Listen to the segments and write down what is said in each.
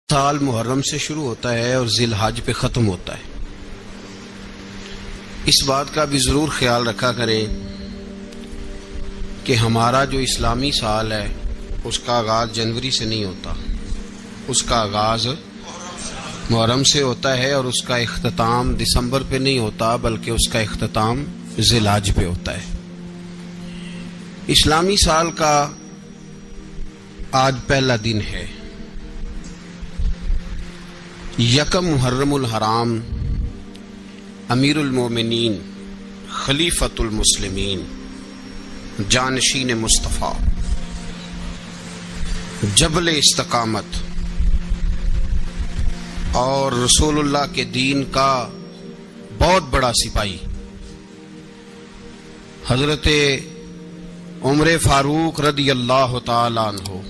سال محرم سے شروع ہوتا ہے اور ذی الحج پہ ختم ہوتا ہے۔ اس بات کا بھی ضرور خیال رکھا کریں کہ ہمارا جو اسلامی سال ہے اس کا آغاز جنوری سے نہیں ہوتا، اس کا آغاز محرم سے ہوتا ہے اور اس کا اختتام دسمبر پہ نہیں ہوتا بلکہ اس کا اختتام ذی الحج پہ ہوتا ہے۔ اسلامی سال کا آج پہلا دن ہے، یکم محرم الحرام، امیر المومنین خلیفۃ المسلمین جانشین مصطفیٰ جبل استقامت اور رسول اللہ کے دین کا بہت بڑا سپاہی حضرت عمر فاروق رضی اللہ تعالی عنہ،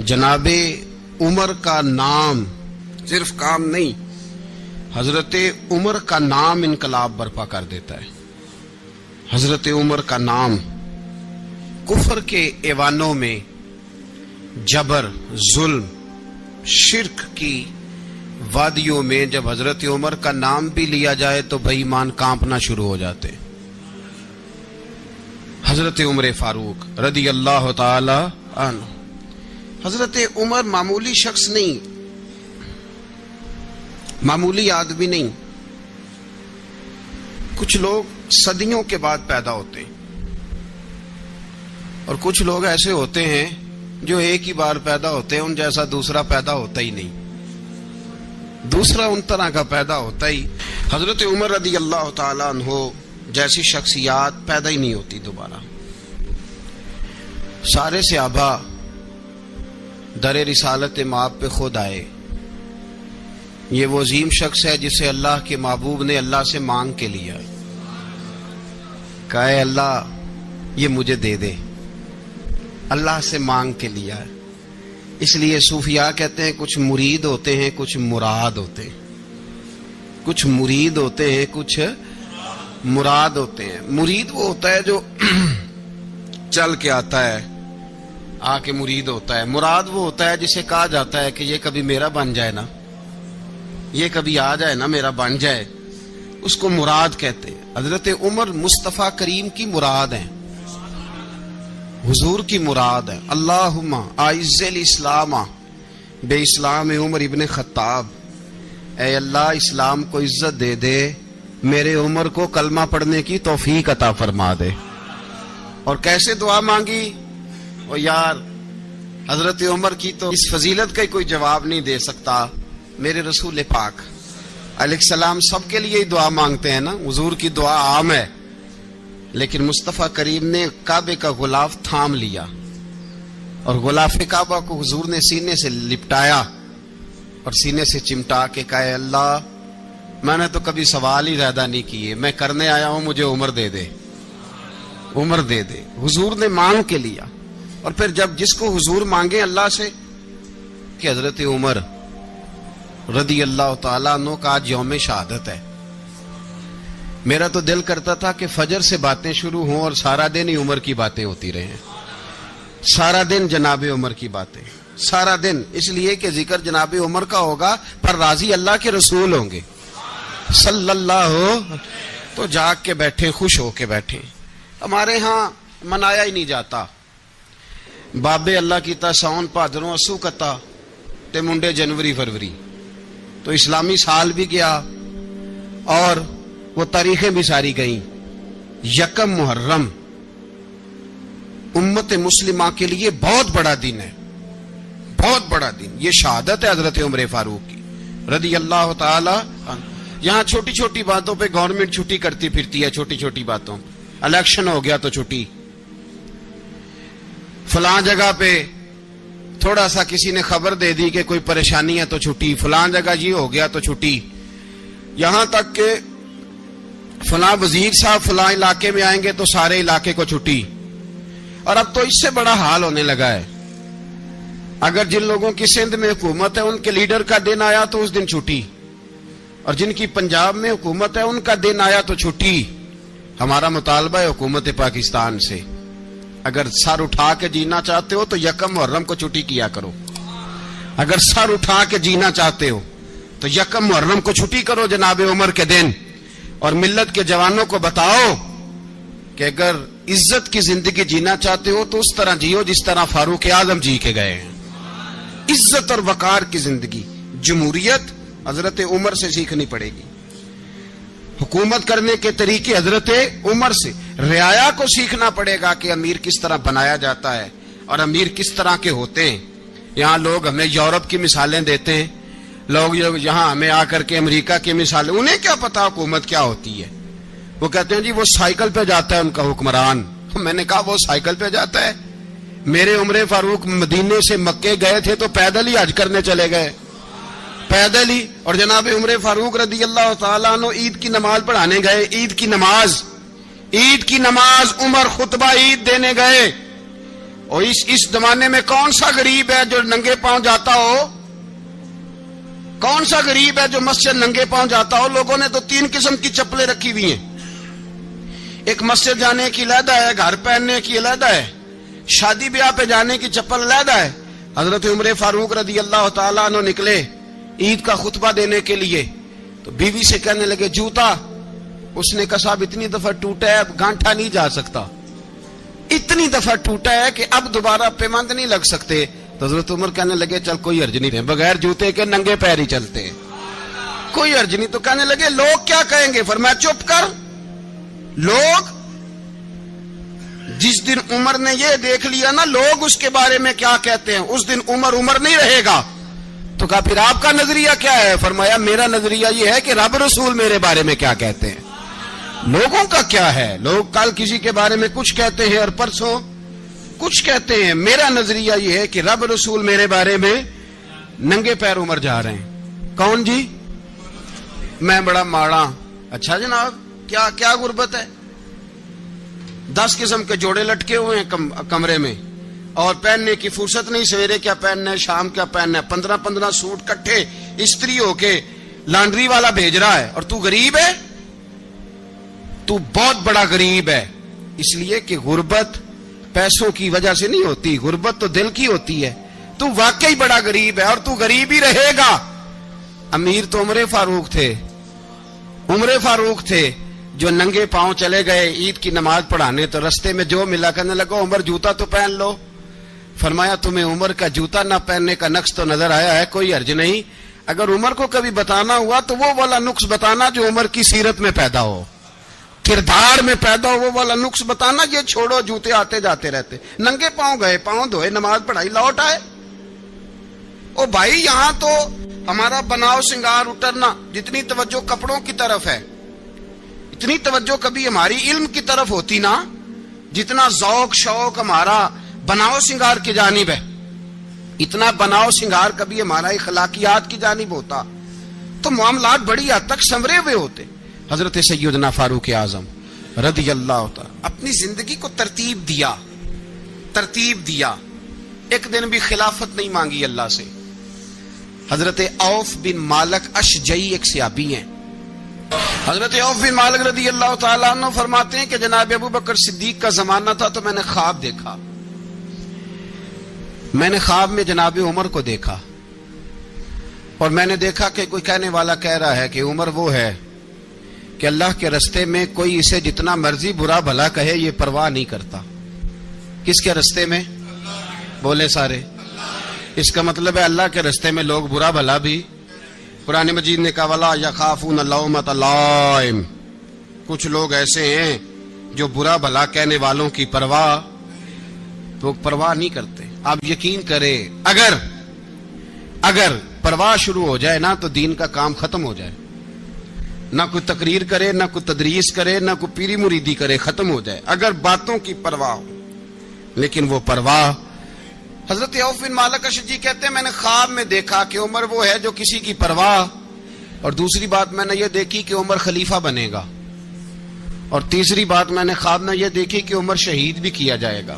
جناب عمر کا نام صرف کام نہیں، حضرت عمر کا نام انقلاب برپا کر دیتا ہے۔ حضرت عمر کا نام کفر کے ایوانوں میں جبر، ظلم، شرک کی وادیوں میں جب حضرت عمر کا نام بھی لیا جائے تو بے ایمان کانپنا شروع ہو جاتے ہیں۔ حضرت عمر فاروق رضی اللہ تعالی عنہ، حضرت عمر معمولی شخص نہیں، معمولی آدمی نہیں۔ کچھ لوگ صدیوں کے بعد پیدا ہوتے ہیں اور کچھ لوگ ایسے ہوتے ہیں جو ایک ہی بار پیدا ہوتے ہیں، ان جیسا دوسرا پیدا ہوتا ہی نہیں، دوسرا ان طرح کا پیدا ہوتا ہی۔ حضرت عمر رضی اللہ تعالی عنہ جیسی شخصیات پیدا ہی نہیں ہوتی دوبارہ۔ سارے صحابہ در رسالت مآب پہ خود آئے۔ یہ وہ عظیم شخص ہے جسے اللہ کے محبوب نے اللہ سے مانگ کے لیا، کہا اے اللہ یہ مجھے دے دے، اللہ سے مانگ کے لیا ہے۔ اس لیے صوفیاء کہتے ہیں کچھ مرید ہوتے ہیں کچھ مراد ہوتے ہیں، کچھ مرید ہوتے ہیں کچھ مراد ہوتے ہیں۔ مرید وہ ہوتا ہے جو چل کے آتا ہے، آ کے مرید ہوتا ہے۔ مراد وہ ہوتا ہے جسے کہا جاتا ہے کہ یہ کبھی میرا بن جائے نا، یہ کبھی آ جائے نا، میرا بن جائے، اس کو مراد کہتے ہیں۔ حضرت عمر مصطفیٰ کریم کی مراد ہیں، حضور کی مراد ہے۔ اللہم اعز الاسلام بے اسلام عمر ابن خطاب، اے اللہ اسلام کو عزت دے دے، میرے عمر کو کلمہ پڑھنے کی توفیق عطا فرما دے۔ اور کیسے دعا مانگی؟ اور یار حضرت عمر کی تو اس فضیلت کا کوئی جواب نہیں دے سکتا۔ میرے رسول پاک علیہ السلام سب کے لیے ہی دعا مانگتے ہیں نا، حضور کی دعا عام ہے، لیکن مصطفیٰ کریم نے کعبے کا غلاف تھام لیا اور غلاف کعبہ کو حضور نے سینے سے لپٹایا اور سینے سے چمٹا کے کہا اے اللہ میں نے تو کبھی سوال ہی زیادہ نہیں کیے، میں کرنے آیا ہوں، مجھے عمر دے دے، عمر دے دے۔ حضور نے مانگ کے لیا۔ اور پھر جب جس کو حضور مانگے اللہ سے کہ حضرت عمر رضی اللہ تعالیٰ عنہ کا آج یوم شہادت ہے، میرا تو دل کرتا تھا کہ فجر سے باتیں شروع ہوں اور سارا دن ہی عمر کی باتیں ہوتی رہیں، سارا دن جناب عمر کی باتیں، سارا دن، اس لیے کہ ذکر جناب عمر کا ہوگا پر راضی اللہ کے رسول ہوں گے صلی اللہ، تو جاگ کے بیٹھے، خوش ہو کے بیٹھے۔ ہمارے ہاں منایا ہی نہیں جاتا، بابے اللہ کی تا ساون بھادروں اسو کتا تے منڈے جنوری فروری، تو اسلامی سال بھی گیا اور وہ تاریخیں بھی ساری گئیں۔ یکم محرم امت مسلمہ کے لیے بہت بڑا دن ہے، بہت بڑا دن۔ یہ شہادت ہے حضرت عمر فاروق کی رضی اللہ تعالی عنہ۔ یہاں چھوٹی چھوٹی باتوں پہ گورنمنٹ چھٹی کرتی پھرتی ہے، چھوٹی چھوٹی باتوں، الیکشن ہو گیا تو چھٹی، فلاں جگہ پہ تھوڑا سا کسی نے خبر دے دی کہ کوئی پریشانی ہے تو چھٹی، فلاں جگہ یہ ہو گیا تو چھٹی، یہاں تک کہ فلاں وزیر صاحب فلاں علاقے میں آئیں گے تو سارے علاقے کو چھٹی۔ اور اب تو اس سے بڑا حال ہونے لگا ہے، اگر جن لوگوں کی سندھ میں حکومت ہے ان کے لیڈر کا دن آیا تو اس دن چھٹی، اور جن کی پنجاب میں حکومت ہے ان کا دن آیا تو چھٹی۔ ہمارا مطالبہ ہے حکومت پاکستان سے، اگر سر اٹھا کے جینا چاہتے ہو تو یکم محرم کو چھٹی کیا کرو، اگر سر اٹھا کے جینا چاہتے ہو تو یکم محرم کو چھٹی کرو جناب عمر کے دن، اور ملت کے جوانوں کو بتاؤ کہ اگر عزت کی زندگی جینا چاہتے ہو تو اس طرح جیو جس طرح فاروق اعظم جی کے گئے ہیں۔ عزت اور وقار کی زندگی، جمہوریت حضرت عمر سے سیکھنی پڑے گی، حکومت کرنے کے طریقے حضرت عمر سے، رعایا کو سیکھنا پڑے گا کہ امیر کس طرح بنایا جاتا ہے اور امیر کس طرح کے ہوتے ہیں۔ یہاں لوگ ہمیں یورپ کی مثالیں دیتے ہیں، لوگ یہاں ہمیں آ کر کے امریکہ کی مثالیں، انہیں کیا پتا حکومت کیا ہوتی ہے۔ وہ کہتے ہیں جی وہ سائیکل پہ جاتا ہے ان کا حکمران۔ میں نے کہا وہ سائیکل پہ جاتا ہے؟ میرے عمر فاروق مدینے سے مکے گئے تھے تو پیدل ہی حج کرنے چلے گئے، پیدل ہی۔ اور جناب عمر فاروق رضی اللہ تعالیٰ عنہ عید کی نماز پڑھانے گئے، عید کی نماز عمر خطبہ عید دینے گئے۔ اور اس زمانے میں کون سا غریب ہے جو ننگے پاؤں جاتا ہو؟ کون سا غریب ہے جو مسجد ننگے پاؤں جاتا ہو؟ لوگوں نے تو 3 قسم کی چپلیں رکھی ہوئی ہیں، ایک مسجد جانے کی علیحدہ ہے، گھر پہننے کی علیحدہ ہے، شادی بیاہ پہ جانے کی چپل علیحدہ ہے۔ حضرت عمر فاروق رضی اللہ تعالیٰ عنہ نکلے عید کا خطبہ دینے کے لیے تو بیوی سے کہنے لگے جوتا، اس نے کہا صاحب اتنی دفعہ ٹوٹا ہے اب گانٹھا نہیں جا سکتا، اتنی دفعہ ٹوٹا ہے کہ اب دوبارہ پیمند نہیں لگ سکتے۔ تو حضرت عمر کہنے لگے چل کوئی حرج نہیں ہے، بغیر جوتے کے ننگے پیر ہی چلتے ہیں، کوئی حرج نہیں۔ تو کہنے لگے لوگ کیا کہیں گے؟ فرمایا چپ کر، لوگ جس دن عمر نے یہ دیکھ لیا نا لوگ اس کے بارے میں کیا کہتے ہیں، اس دن عمر نہیں رہے گا۔ تو کہا پھر آپ کا نظریہ کیا ہے؟ فرمایا میرا نظریہ یہ ہے کہ رب رسول میرے بارے میں کیا کہتے ہیں، لوگوں کا کیا ہے؟ لوگ کل کسی کے بارے میں کچھ کہتے ہیں اور پرسوں کچھ کہتے ہیں، میرا نظریہ یہ ہے کہ رب رسول میرے بارے میں ننگے پیر عمر جا رہے ہیں۔ کون جی؟ میں بڑا ماڑا۔ اچھا جناب کیا غربت ہے؟ 10 قسم کے جوڑے لٹکے ہوئے ہیں کمرے میں اور پہننے کی فرصت نہیں، سویرے کیا پہننا ہے شام کیا پہننا ہے، 15 سوٹ کٹھے استری ہو کے لانڈری والا بھیج رہا ہے، اور تو غریب ہے، تو بہت بڑا غریب ہے۔ اس لیے کہ غربت پیسوں کی وجہ سے نہیں ہوتی، غربت تو دل کی ہوتی ہے۔ تو واقعی بڑا غریب ہے اور تو غریب ہی رہے گا۔ امیر تو عمر فاروق تھے جو ننگے پاؤں چلے گئے عید کی نماز پڑھانے، تو رستے میں جو ملا کہنے لگا عمر جوتا تو پہن لو۔ فرمایا تمہیں عمر کا جوتا نہ پہننے کا نقص تو نظر آیا ہے، کوئی حرج نہیں، اگر عمر کو کبھی بتانا ہوا تو وہ والا نقص بتانا جو عمر کی سیرت میں پیدا ہو، کردار میں پیدا ہو، وہ والا نقص بتانا، یہ چھوڑو جوتے آتے جاتے رہتے۔ ننگے پاؤں گئے، پاؤں دھوئے، نماز پڑھائی، لوٹ آئے۔ او بھائی یہاں تو ہمارا بناؤ سنگار اترنا، جتنی توجہ کپڑوں کی طرف ہے اتنی توجہ کبھی ہماری علم کی طرف ہوتی نا، جتنا ذوق شوق ہمارا بناؤ سنگار کی جانب ہے، اتنا بناؤ سنگار کبھی ہمارا اخلاقیات کی جانب ہوتا تو معاملات بڑی حد تک سنورے ہوئے ہوتے۔ حضرت سیدنا فاروق اعظم رضی اللہ تعالی اپنی زندگی کو ترتیب دیا، ایک دن بھی خلافت نہیں مانگی اللہ سے۔ حضرت عوف بن مالک اشجعی ایک صحابی ہیں، حضرت عوف بن مالک رضی اللہ تعالیٰ عنہ فرماتے ہیں کہ جناب ابو بکر صدیق کا زمانہ تھا تو میں نے خواب دیکھا، میں نے خواب میں جناب عمر کو دیکھا، اور میں نے دیکھا کہ کوئی کہنے والا کہہ رہا ہے کہ عمر وہ ہے کہ اللہ کے رستے میں کوئی اسے جتنا مرضی برا بھلا کہے یہ پرواہ نہیں کرتا۔ کس کے رستے میں؟ بولے سارے۔ اس کا مطلب ہے اللہ کے رستے میں لوگ برا بھلا بھی، قرآن مجید نے کہا وَلَا يَخَافُونَ لَوْمَةَ لَائِمٍ، کچھ لوگ ایسے ہیں جو برا بھلا کہنے والوں کی پرواہ نہیں کرتے۔ آپ یقین کریں اگر پرواہ شروع ہو جائے نا تو دین کا کام ختم ہو جائے، نہ کوئی تقریر کرے، نہ کوئی تدریس کرے، نہ کوئی پیری مریدی کرے، ختم ہو جائے اگر باتوں کی پرواہ ہو۔ لیکن وہ پرواہ، حضرت عوف بن مالک اشجعی کہتے ہیں میں نے خواب میں دیکھا کہ عمر وہ ہے جو کسی کی پرواہ، اور دوسری بات میں نے یہ دیکھی کہ عمر خلیفہ بنے گا، اور تیسری بات میں نے خواب میں یہ دیکھی کہ عمر شہید بھی کیا جائے گا،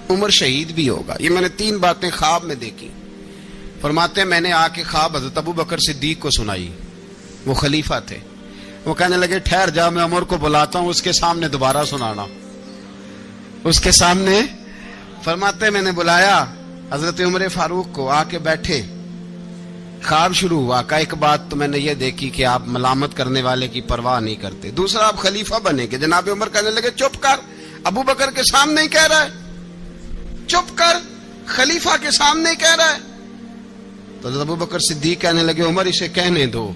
عمر شہید بھی ہوگا۔ یہ میں نے 3 باتیں خواب میں دیکھی۔ فرماتے ہیں میں نے آ کے خواب حضرت ابو بکر صدیق کو سنائی، وہ خلیفہ تھے، وہ کہنے لگے ٹھہر جا میں عمر کو بلاتا ہوں، اس کے سامنے دوبارہ سنانا، اس کے سامنے۔ فرماتے میں نے بلایا حضرت عمر فاروق کو آ کے بیٹھے, خواب شروع ہوا. کا ایک بات تو میں نے یہ دیکھی کہ آپ ملامت کرنے والے کی پرواہ نہیں کرتے. دوسرا, آپ خلیفہ بنے کہ جناب عمر کہنے لگے چپ کر, ابو بکر کے سامنے ہی کہہ رہا ہے, چپ کر, خلیفہ کے سامنے ہی کہہ رہا ہے. تو حضرت ابو بکر صدیق کہنے لگے عمر اسے کہنے دو,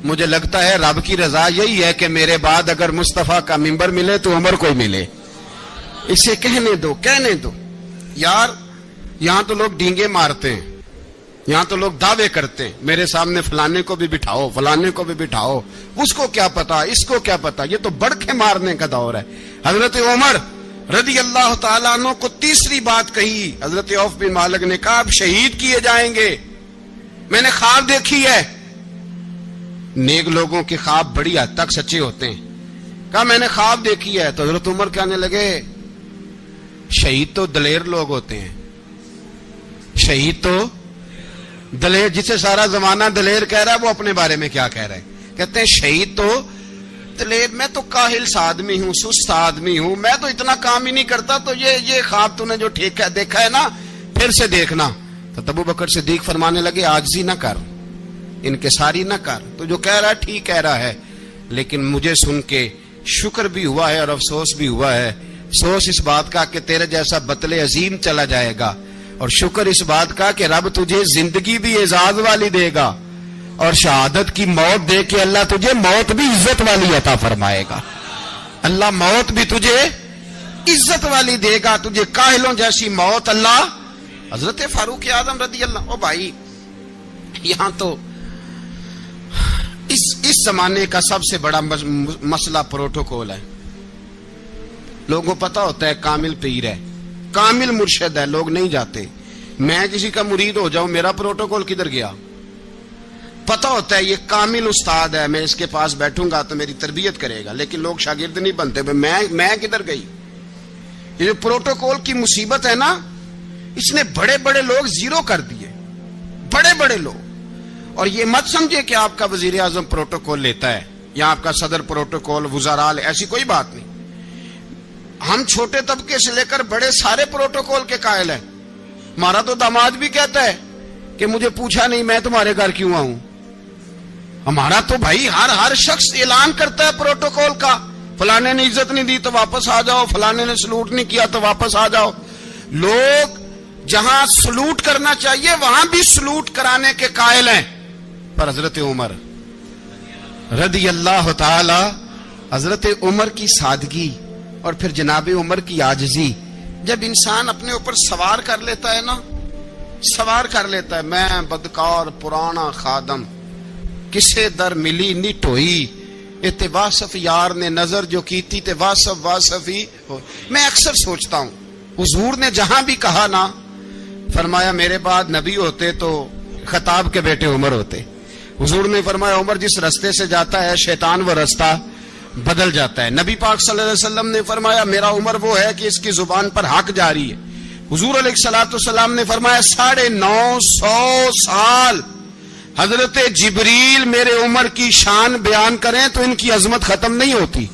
مجھے لگتا ہے رب کی رضا یہی ہے کہ میرے بعد اگر مصطفیٰ کا منبر ملے تو عمر کو ہی ملے, اسے کہنے دو, کہنے دو. یار یہاں تو لوگ ڈینگے مارتے ہیں, یہاں تو لوگ دعوے کرتے ہیں, میرے سامنے فلانے کو بھی بٹھاؤ, فلانے کو بھی بٹھاؤ, اس کو کیا پتا, اس کو کیا پتا, یہ تو بڑکے مارنے کا دور ہے. حضرت عمر رضی اللہ تعالیٰ عنہ کو تیسری بات کہی. حضرت عوف بن مالک نے کہا آپ شہید کیے جائیں گے, میں نے خواب دیکھی ہے. نیک لوگوں کے خواب بڑی حد تک سچے ہوتے ہیں. کہا میں نے خواب دیکھی ہے. تو حضرت عمر کہنے لگے شہید تو دلیر لوگ ہوتے ہیں, شہید تو دلیر, جسے سارا زمانہ دلیر کہہ رہا ہے وہ اپنے بارے میں کیا کہہ رہے ہیں, کہتے ہیں شہید تو دلیر. میں تو کاہل سا آدمی ہوں, سست آدمی ہوں, میں تو اتنا کام ہی نہیں کرتا, تو یہ خواب تو نے جو ٹھیک ہے دیکھا ہے نا پھر سے دیکھنا. تو ابو بکر صدیق فرمانے لگے عاجزی نہ کر, انکساری نہ کر, تو جو کہہ رہا ہے ٹھیک کہہ رہا ہے, لیکن مجھے سن کے شکر بھی ہوا ہے اور افسوس بھی ہوا ہے. افسوس اس بات کا کہ تیرے جیسا بطل عظیم چلا جائے گا, اور شکر اس بات کا کہ رب تجھے زندگی بھی اعزاز والی دے گا, اور شہادت کی موت دے کے اللہ تجھے موت بھی عزت والی عطا فرمائے گا. اللہ موت بھی تجھے عزت والی دے گا, تجھے کاہلوں جیسی موت اللہ. حضرت فاروق اعظم رضی اللہ, او بھائی یہاں تو اس زمانے کا سب سے بڑا مسئلہ پروٹوکول ہے. لوگوں کو پتا ہوتا ہے کامل پیر ہے, کامل مرشد ہے, لوگ نہیں جاتے. میں کسی کا مرید ہو جاؤں, میرا پروٹوکول کدھر گیا؟ پتا ہوتا ہے یہ کامل استاد ہے, میں اس کے پاس بیٹھوں گا تو میری تربیت کرے گا, لیکن لوگ شاگرد نہیں بنتے. میں کدھر گئی؟ یہ جو پروٹوکول کی مصیبت ہے نا, اس نے بڑے بڑے لوگ زیرو کر دیے, بڑے بڑے لوگ. اور یہ مت سمجھے کہ آپ کا وزیر اعظم پروٹوکول لیتا ہے یا آپ کا صدر پروٹوکول, وزراء, ایسی کوئی بات نہیں. ہم چھوٹے طبقے سے لے کر بڑے سارے پروٹوکول کے قائل ہیں. ہمارا تو داماد بھی کہتا ہے کہ مجھے پوچھا نہیں میں تمہارے گھر کیوں آؤں. ہمارا تو بھائی ہر شخص اعلان کرتا ہے پروٹوکول کا, فلانے نے عزت نہیں دی تو واپس آ جاؤ, فلانے نے سلوٹ نہیں کیا تو واپس آ جاؤ. لوگ جہاں سلوٹ کرنا چاہیے وہاں بھی سلوٹ کرانے کے قائل ہیں. پر حضرت عمر رضی اللہ تعالی, حضرت عمر کی سادگی اور پھر جناب عمر کی عاجزی, جب انسان اپنے اوپر سوار کر لیتا ہے نا, سوار کر لیتا ہے, میں بدکار پرانا خادم, کسے در ملی نی ٹوئی, تے واصف یار نے نظر جو کی تھی تے واصف ہی. میں اکثر سوچتا ہوں حضور نے جہاں بھی کہا نا, فرمایا میرے بعد نبی ہوتے تو خطاب کے بیٹے عمر ہوتے. حضور نے فرمایا عمر جس رستے سے جاتا ہے شیطان وہ رستہ بدل جاتا ہے. نبی پاک صلی اللہ علیہ وسلم نے فرمایا میرا عمر وہ ہے کہ اس کی زبان پر حق جاری ہے. حضور علیہ الصلوۃ والسلام نے فرمایا 950 سال حضرت جبریل میرے عمر کی شان بیان کریں تو ان کی عظمت ختم نہیں ہوتی.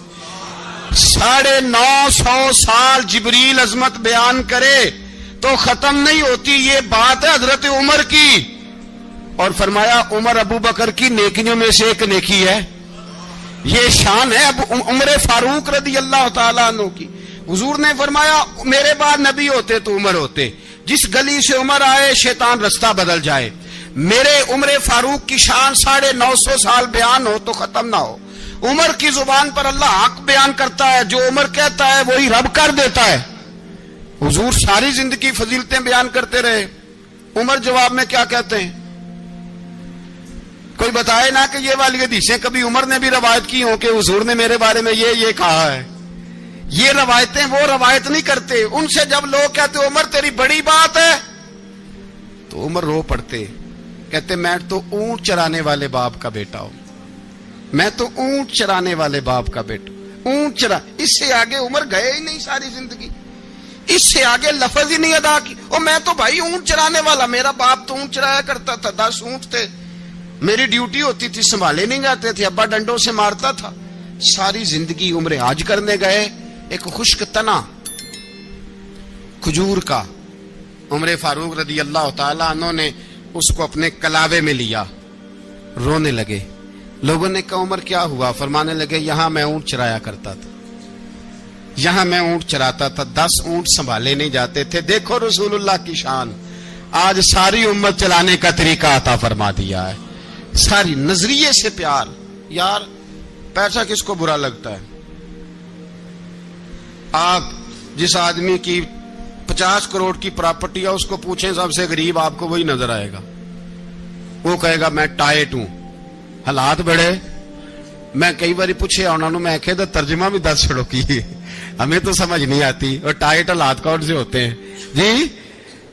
950 سال جبریل عظمت بیان کرے تو ختم نہیں ہوتی. یہ بات ہے حضرت عمر کی. اور فرمایا عمر ابو بکر کی نیکیوں میں سے ایک نیکی ہے, یہ شان ہے عمر فاروق رضی اللہ تعالیٰ عنہ کی. حضور نے فرمایا میرے بعد نبی ہوتے تو عمر ہوتے, جس گلی سے عمر آئے شیطان رستہ بدل جائے. میرے عمر فاروق کی شان 950 سال بیان ہو تو ختم نہ ہو. عمر کی زبان پر اللہ حق بیان کرتا ہے, جو عمر کہتا ہے وہی رب کر دیتا ہے. حضور ساری زندگی فضیلتیں بیان کرتے رہے, عمر جواب میں کیا کہتے ہیں؟ کوئی بتائے نا کہ یہ والی حدیثیں کبھی عمر نے بھی روایت کی ہوں کہ حضور نے میرے بارے میں یہ کہا ہے. یہ روایتیں وہ روایت نہیں کرتے. ان سے جب لوگ کہتے عمر تیری بڑی بات ہے تو عمر رو پڑتے, کہتے میں تو اونٹ چرانے والے باپ کا بیٹا ہوں, میں تو اونٹ چرانے والے باپ کا بیٹا, اونٹ چرا. اس سے آگے عمر گئے ہی نہیں ساری زندگی, اس سے آگے لفظ ہی نہیں ادا کی. اور میں تو بھائی اونٹ چرانے والا, میرا باپ تو اونٹ چرایا کرتا تھا, 10 اونٹ تھے, میری ڈیوٹی ہوتی تھی, سنبھالے نہیں جاتے تھے, ابا ڈنڈوں سے مارتا تھا. ساری زندگی عمر حج کرنے گئے, ایک خشک تنا کھجور کا عمر فاروق رضی اللہ تعالیٰ عنہ نے اس کو اپنے کلاوے میں لیا، رونے لگے۔ لوگوں نے کہا عمر کیا ہوا؟ فرمانے لگے یہاں میں اونٹ چرایا کرتا تھا، یہاں میں اونٹ چراتا تھا، 10 اونٹ سنبھالے نہیں جاتے تھے، دیکھو رسول اللہ کی شان، آج ساری امت چلانے کا طریقہ عطا فرما دیا ہے۔ ساری نظریے سے پیار۔ یار پیسہ کس کو برا لگتا ہے؟ آپ جس آدمی کی 50 کروڑ کی پراپرٹی ہے اس کو پوچھیں سب سے غریب، آپ کو وہی نظر آئے گا۔ وہ کہے گا میں ٹائٹ ہوں، حالات بڑے۔ میں کئی باری پوچھے انہوں نے، میں کہتا ترجمہ بھی 10 چھڑوں کی، ہمیں تو سمجھ نہیں آتی، اور ٹائٹ حالات کون سے ہوتے ہیں جی؟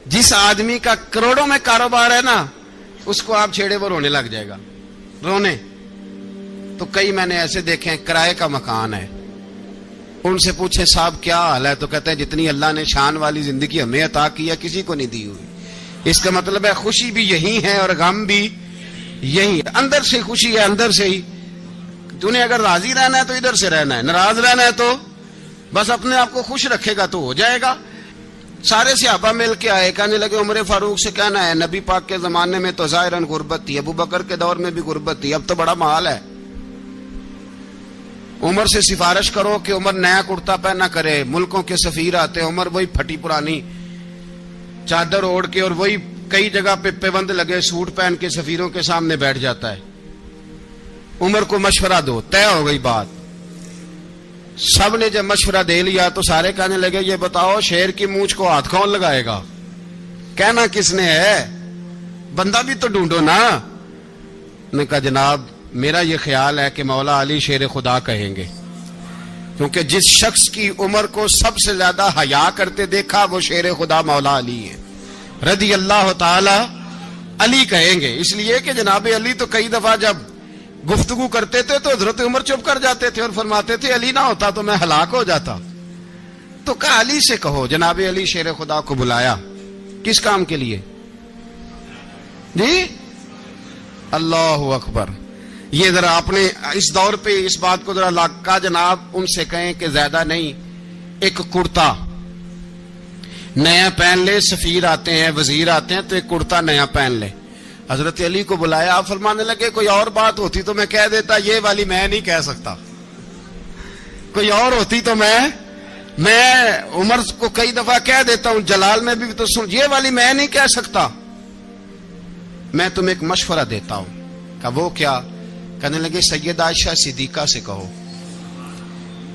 جس آدمی کا کروڑوں میں کاروبار ہے نا، اس کو آپ چھیڑے وہ رونے لگ جائے گا، رونے۔ تو کئی میں نے ایسے دیکھے ہیں کرائے کا مکان ہے، ان سے پوچھے صاحب کیا حال ہے، تو کہتے ہیں جتنی اللہ نے شان والی زندگی ہمیں عطا کی ہے کسی کو نہیں دی ہوئی۔ اس کا مطلب ہے خوشی بھی یہی ہے اور غم بھی یہی ہے، اندر سے خوشی ہے، اندر سے ہی۔ تُنے اگر راضی رہنا ہے تو ادھر سے رہنا ہے، ناراض رہنا ہے تو بس اپنے آپ کو خوش رکھے گا تو ہو جائے گا۔ سارے صحابہ مل کے آئے، کہنے لگے عمر فاروق سے کہنا ہے نبی پاک کے زمانے میں تو ظاہراً غربت تھی، ابو بکر کے دور میں بھی غربت تھی، اب تو بڑا مال ہے، عمر سے سفارش کرو کہ عمر نیا کرتا پہنا کرے۔ ملکوں کے سفیر آتے، عمر وہی پھٹی پرانی چادر اوڑھ کے اور وہی کئی جگہ پہ پیوند لگے سوٹ پہن کے سفیروں کے سامنے بیٹھ جاتا ہے۔ عمر کو مشورہ دو، طے ہو گئی بات۔ سب نے جب مشورہ دے لیا تو سارے کہنے لگے یہ بتاؤ شیر کی مونچھ کو ہاتھ کون لگائے گا؟ کہنا کس نے ہے؟ بندہ بھی تو ڈھونڈو نا۔ نے کہا جناب میرا یہ خیال ہے کہ مولا علی شیر خدا کہیں گے، کیونکہ جس شخص کی عمر کو سب سے زیادہ حیا کرتے دیکھا وہ شیر خدا مولا علی ہے رضی اللہ تعالی علی کہیں گے۔ اس لیے کہ جناب علی تو کئی دفعہ جب گفتگو کرتے تھے تو حضرت عمر چپ کر جاتے تھے اور فرماتے تھے علی نہ ہوتا تو میں ہلاک ہو جاتا۔ تو کہا علی سے کہو۔ جناب علی شیر خدا کو بلایا، کس کام کے لیے جی؟ اللہ اکبر۔ یہ ذرا آپ نے اس دور پہ اس بات کو ذرا لاکا جناب ان سے کہیں کہ زیادہ نہیں، ایک کرتا نیا پہن لے، سفیر آتے ہیں وزیر آتے ہیں تو ایک کرتا نیا پہن لے۔ حضرت علی کو بلایا، آپ فرمانے لگے کوئی اور بات ہوتی تو میں کہہ دیتا، یہ والی میں نہیں کہہ سکتا، کوئی اور ہوتی تو میں عمر کو کئی دفعہ کہہ دیتا ہوں، جلال میں بھی تو سن، یہ والی میں نہیں کہہ سکتا، میں تمہیں ایک مشورہ دیتا ہوں۔ کہا وہ کیا؟ کہنے لگے سید عائشہ صدیقہ سے کہو،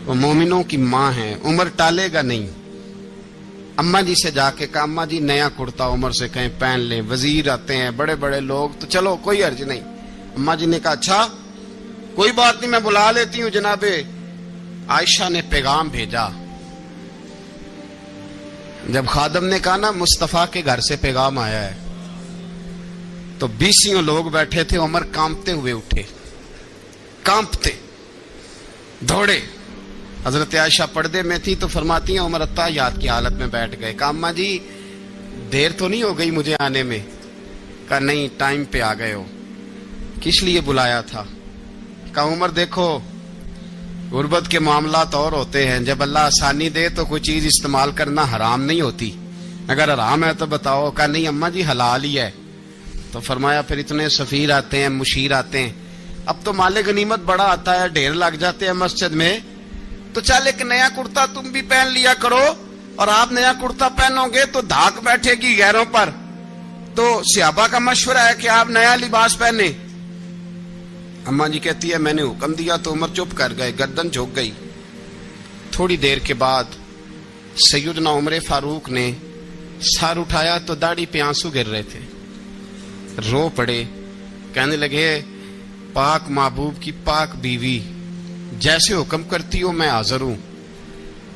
وہ مومنوں کی ماں ہیں، عمر ٹالے گا نہیں۔ اماں جی سے جا کے کہا اماں جی نیا کرتا عمر سے کہیں پہن لیں، وزیر آتے ہیں بڑے بڑے لوگ تو چلو کوئی عرض نہیں۔ اماں جی نے کہا اچھا کوئی بات نہیں میں بلا لیتی ہوں۔ جناب عائشہ نے پیغام بھیجا، جب خادم نے کہا نا مصطفیٰ کے گھر سے پیغام آیا ہے تو 20 لوگ بیٹھے تھے، عمر کانپتے ہوئے اٹھے، کانپتے دوڑے۔ حضرت عائشہ پردے میں تھی تو فرماتی ہیں عمر اتحیات کی حالت میں بیٹھ گئے۔ کہا اماں جی دیر تو نہیں ہو گئی مجھے آنے میں؟ کہا نہیں ٹائم پہ آ گئے ہو۔ کس لیے بلایا تھا؟ کہا عمر دیکھو غربت کے معاملات اور ہوتے ہیں، جب اللہ آسانی دے تو کوئی چیز استعمال کرنا حرام نہیں ہوتی، اگر حرام ہے تو بتاؤ۔ کہا نہیں اماں جی حلال ہی ہے۔ تو فرمایا پھر اتنے سفیر آتے ہیں مشیر آتے ہیں، اب تو مال غنیمت بڑا آتا ہے، ڈھیر لگ جاتے ہیں مسجد میں، تو چل ایک نیا کرتا تم بھی پہن لیا کرو، اور آپ نیا کرتا پہنو گے تو دھاک بیٹھے گی غیروں پر۔ تو صحابہ کا مشورہ ہے کہ آپ نیا لباس پہنے۔ اماں جی کہتی ہے میں نے حکم دیا تو عمر چپ کر گئے، گردن جھک گئی۔ تھوڑی دیر کے بعد سیدنا عمر فاروق نے سر اٹھایا تو داڑھی پہ آنسو گر رہے تھے، رو پڑے، کہنے لگے پاک محبوب کی پاک بیوی جیسے حکم کرتی ہو میں حاضر ہوں،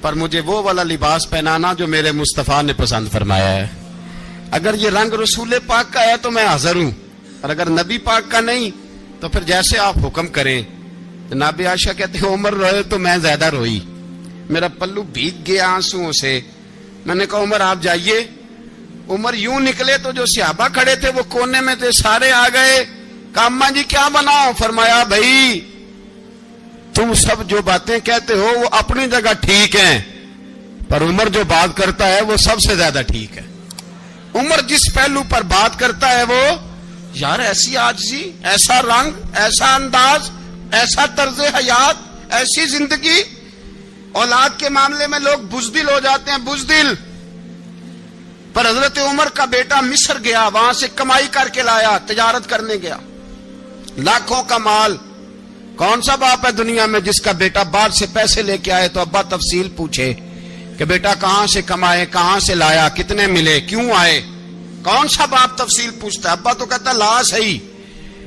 پر مجھے وہ والا لباس پہنانا جو میرے مصطفیٰ نے پسند فرمایا ہے۔ اگر یہ رنگ رسول پاک کا ہے تو میں حاضر ہوں، اور اگر نبی پاک کا نہیں تو پھر جیسے آپ حکم کریں۔ جناب عائشہ کہتے ہیں عمر روئے تو میں زیادہ روئی، میرا پلو بھیگ گیا آنسوؤں سے۔ میں نے کہا عمر آپ جائیے۔ عمر یوں نکلے تو جو صحابہ کھڑے تھے وہ کونے میں تھے، سارے آ گئے۔ کہا اماں جی کیا بناؤ؟ فرمایا بھائی تم سب جو باتیں کہتے ہو وہ اپنی جگہ ٹھیک ہیں، پر عمر جو بات کرتا ہے وہ سب سے زیادہ ٹھیک ہے۔ عمر جس پہلو پر بات کرتا ہے وہ یار ایسی عاجزی، ایسا رنگ، ایسا انداز، ایسا طرز حیات، ایسی زندگی. اولاد کے معاملے میں لوگ بزدل ہو جاتے ہیں، بزدل. پر حضرت عمر کا بیٹا مصر گیا، وہاں سے کمائی کر کے لایا، تجارت کرنے گیا، لاکھوں کا مال. کون سا باپ ہے دنیا میں جس کا بیٹا باہر سے پیسے لے کے آئے تو ابا تفصیل پوچھے کہ بیٹا کہاں سے کمائے، کہاں سے لایا، کتنے ملے، کیوں آئے؟ کون سا باپ تفصیل پوچھتا ہے؟ ابا تو کہتا ہے لا صحیح،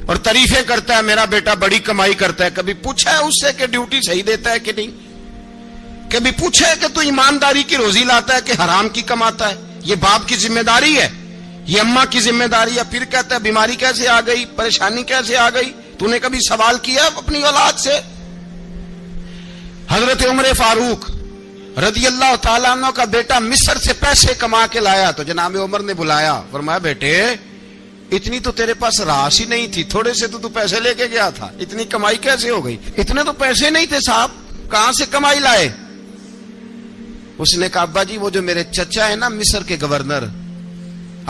اور تعریفیں کرتا ہے میرا بیٹا بڑی کمائی کرتا ہے. کبھی پوچھا ہے اس سے کہ ڈیوٹی صحیح دیتا ہے کہ نہیں؟ کبھی پوچھا ہے کہ تو ایمانداری کی روزی لاتا ہے کہ حرام کی کماتا ہے؟ یہ باپ کی ذمہ داری ہے، یہ اماں کی ذمہ داری ہے. پھر کہتا ہے بیماری کیسے آ گئی، پریشانی کیسے آ گئی؟ تو نے کبھی سوال کیا اپنی اولاد سے؟ حضرت عمر فاروق رضی اللہ تعالیٰ عنہ کا بیٹا مصر سے پیسے کما کے لایا تو جناب عمر نے بلایا، فرمایا بیٹے اتنی تو تیرے پاس راس ہی نہیں تھی، تھوڑے سے تو پیسے لے کے گیا تھا، اتنی کمائی کیسے ہو گئی؟ اتنے تو پیسے نہیں تھے صاحب، کہاں سے کمائی لائے؟ اس نے کہا ابا جی وہ جو میرے چچا ہے نا مصر کے گورنر،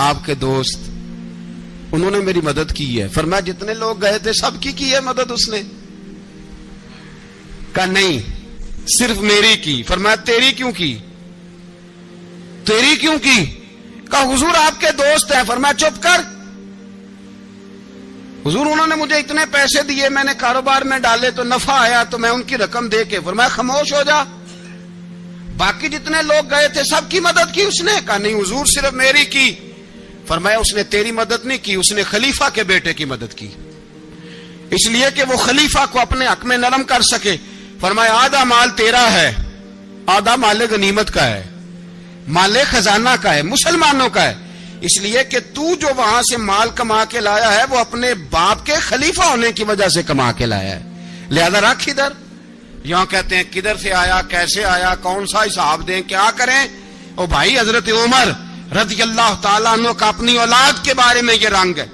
آپ کے دوست، انہوں نے میری مدد کی ہے. فرمایا جتنے لوگ گئے تھے سب کی ہے مدد اس نے؟ کہا نہیں صرف میری کی. فرمایا تیری کیوں کی؟ تیری کیوں کی؟ کہا حضور آپ کے دوست ہیں. فرمایا چپ کر، حضور انہوں نے مجھے اتنے پیسے دیے، میں نے کاروبار میں ڈالے تو نفع آیا تو میں ان کی رقم دے کے. فرمایا خاموش ہو جا، باقی جتنے لوگ گئے تھے سب کی مدد کی اس نے؟ کہا نہیں حضور صرف میری کی. فرمایا اس نے تیری مدد نہیں کی، اس نے خلیفہ کے بیٹے کی مدد کی، اس لیے کہ وہ خلیفہ کو اپنے حق میں نرم کر سکے. فرمایا آدھا مال تیرا ہے، آدھا مال غنیمت کا ہے، مال خزانہ کا ہے، مسلمانوں کا ہے، اس لیے کہ تو جو وہاں سے مال کما کے لایا ہے وہ اپنے باپ کے خلیفہ ہونے کی وجہ سے کما کے لایا ہے، لہذا رکھ ادھر. یہاں کہتے ہیں کدھر سے آیا، کیسے آیا، کون سا حساب دیں، کیا کریں؟ او بھائی حضرت عمر رضی اللہ تعالیٰ عنہ کا اپنی اولاد کے بارے میں یہ رنگ ہے.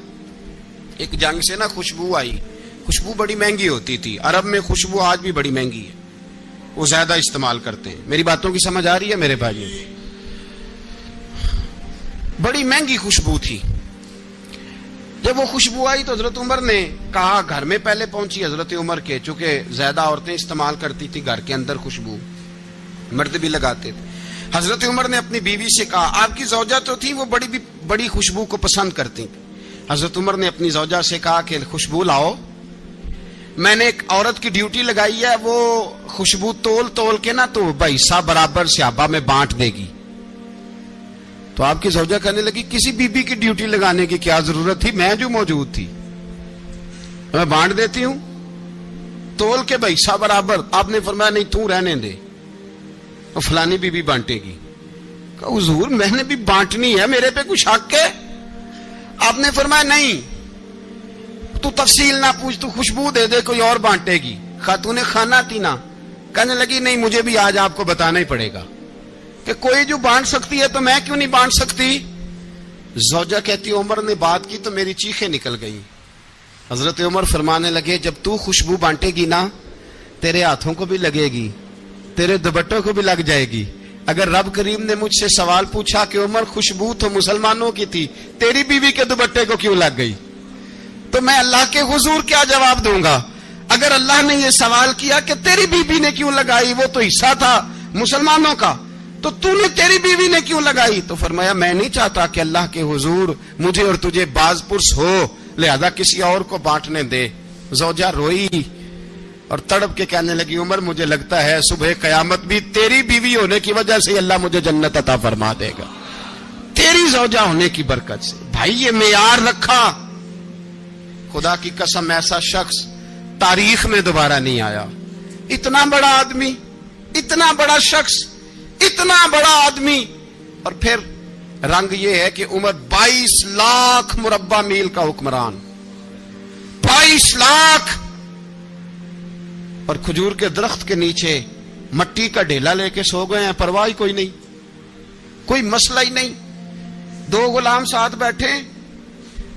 ایک جنگ سے نا خوشبو آئی، خوشبو بڑی مہنگی ہوتی تھی، عرب میں خوشبو آج بھی بڑی مہنگی ہے، وہ زیادہ استعمال کرتے ہیں. میری باتوں کی سمجھ آ رہی ہے میرے بھائیوں؟ بڑی مہنگی خوشبو تھی. جب وہ خوشبو آئی تو حضرت عمر نے کہا، گھر میں پہلے پہنچی حضرت عمر کے، چونکہ زیادہ عورتیں استعمال کرتی تھی گھر کے اندر خوشبو، مرد بھی لگاتے تھے. حضرت عمر نے اپنی بیوی سے کہا، آپ کی زوجہ تو تھی وہ بڑی خوشبو کو پسند کرتی تھی. حضرت عمر نے اپنی زوجہ سے کہا کہ خوشبو لاؤ، میں نے ایک عورت کی ڈیوٹی لگائی ہے، وہ خوشبو تول کے نا تو حصہ برابر صحابہ میں بانٹ دے گی. تو آپ کی زوجہ کہنے لگی کسی بی بی کی ڈیوٹی لگانے کی کیا ضرورت تھی، میں جو موجود تھی میں بانٹ دیتی ہوں تول کے حصہ برابر. آپ نے فرمایا نہیں تو رہنے دے، فلانی بی بی بانٹے گی. کہا حضور میں نے بھی بانٹنی ہے، میرے پہ کچھ حق ہے؟ آپ نے فرمایا نہیں تو تفصیل نہ پوچھ، تو خوشبو دے دے کوئی اور بانٹے گی. خاتون خانہ تھی نا، کہنے لگی نہیں مجھے بھی آج آپ کو بتانا ہی پڑے گا کہ کوئی جو بانٹ سکتی ہے تو میں کیوں نہیں بانٹ سکتی؟ زوجہ کہتی عمر نے بات کی تو میری چیخیں نکل گئی. حضرت عمر فرمانے لگے جب تو خوشبو بانٹے گی نا تیرے ہاتھوں کو بھی لگے گی، تیرے دوپٹوں کو بھی لگ جائے گی. اگر رب کریم نے مجھ سے سوال پوچھا کہ عمر خوشبو تو مسلمانوں کی تھی، تیری بیوی کے دوپٹے کو کیوں لگ گئی، تو میں اللہ کے حضور کیا جواب دوں گا؟ اگر اللہ نے یہ سوال کیا کہ تیری بیوی نے کیوں لگائی، وہ تو حصہ تھا مسلمانوں کا، تو نے تیری بیوی نے کیوں لگائی؟ تو فرمایا میں نہیں چاہتا کہ اللہ کے حضور مجھے اور تجھے باز پرس ہو، لہذا کسی اور کو بانٹنے دے. زوجہ روئی اور تڑپ کے کہنے لگی عمر مجھے لگتا ہے صبح قیامت بھی تیری بیوی ہونے کی وجہ سے اللہ مجھے جنت عطا فرما دے گا، تیری زوجہ ہونے کی برکت سے. بھائی یہ معیار رکھا، خدا کی قسم ایسا شخص تاریخ میں دوبارہ نہیں آیا. اتنا بڑا آدمی، اتنا بڑا شخص، اتنا بڑا آدمی، اور پھر رنگ یہ ہے کہ عمر 22 لاکھ مربع میل کا حکمران، 22 لاکھ، اور کھجور کے درخت کے نیچے مٹی کا ڈھیلا لے کے سو گئے ہیں، پرواہ کوئی نہیں، کوئی مسئلہ ہی نہیں. 2 غلام ساتھ بیٹھے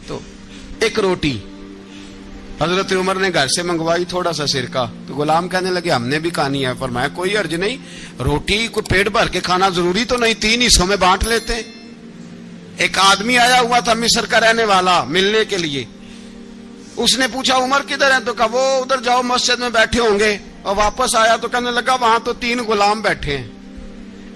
تو ایک روٹی حضرت عمر نے گھر سے منگوائی، تھوڑا سا سرکہ، تو غلام کہنے لگے ہم نے بھی کھانی ہے. فرمایا کوئی حرج نہیں، روٹی کو پیٹ بھر کے کھانا ضروری تو نہیں، 3 حصوں میں بانٹ لیتے. ایک آدمی آیا ہوا تھا مصر کا رہنے والا ملنے کے لیے. اس نے پوچھا عمر کدھر ہے؟ تو کہا وہ ادھر جاؤ مسجد میں بیٹھے ہوں گے. اور واپس آیا تو کہنے لگا وہاں تو 3 غلام بیٹھے ہیں,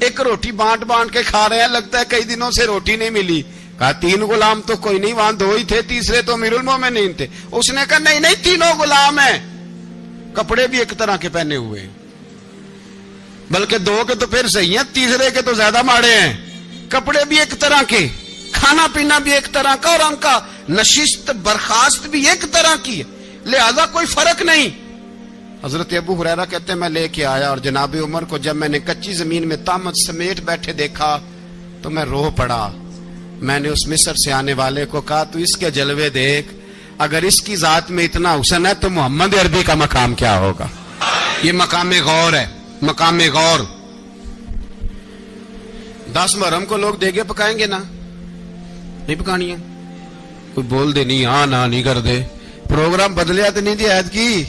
ایک روٹی بانٹ بانٹ کے کھا رہے ہیں, لگتا ہے کئی دنوں سے روٹی نہیں ملی. کہا 3 غلام تو کوئی نہیں, وہاں 2 ہی تھے, تیسرے تو امیر المومنین تھے. اس نے کہا نہیں نہیں 3 غلام ہیں, کپڑے بھی ایک طرح کے پہنے ہوئے, بلکہ 2 کے تو پھر صحیح ہیں, تیسرے کے تو زیادہ ماڑے ہیں. کپڑے بھی ایک طرح کے, کھانا پینا بھی ایک طرح کا, اور ان کا نشست برخاست بھی ایک طرح کی ہے, لہذا کوئی فرق نہیں. حضرت ابو ہریرہ کہتے ہیں میں لے کے آیا, اور جناب عمر کو جب میں نے کچی زمین میں تامت سمیٹ بیٹھے دیکھا تو میں رو پڑا. میں نے اس مصر سے آنے والے کو کہا تو اس کے جلوے دیکھ, اگر اس کی ذات میں اتنا حسن ہے تو محمد عربی کا مقام کیا ہوگا. یہ مقام غور ہے, مقام غور. 10 محرم کو لوگ دیگے پکائیں گے نا, نہیں پکانی ہے؟ کوئی بول دے نہیں, ہاں نہ نہیں کر دے. پروگرام بدلیا تو نہیں دی عید کی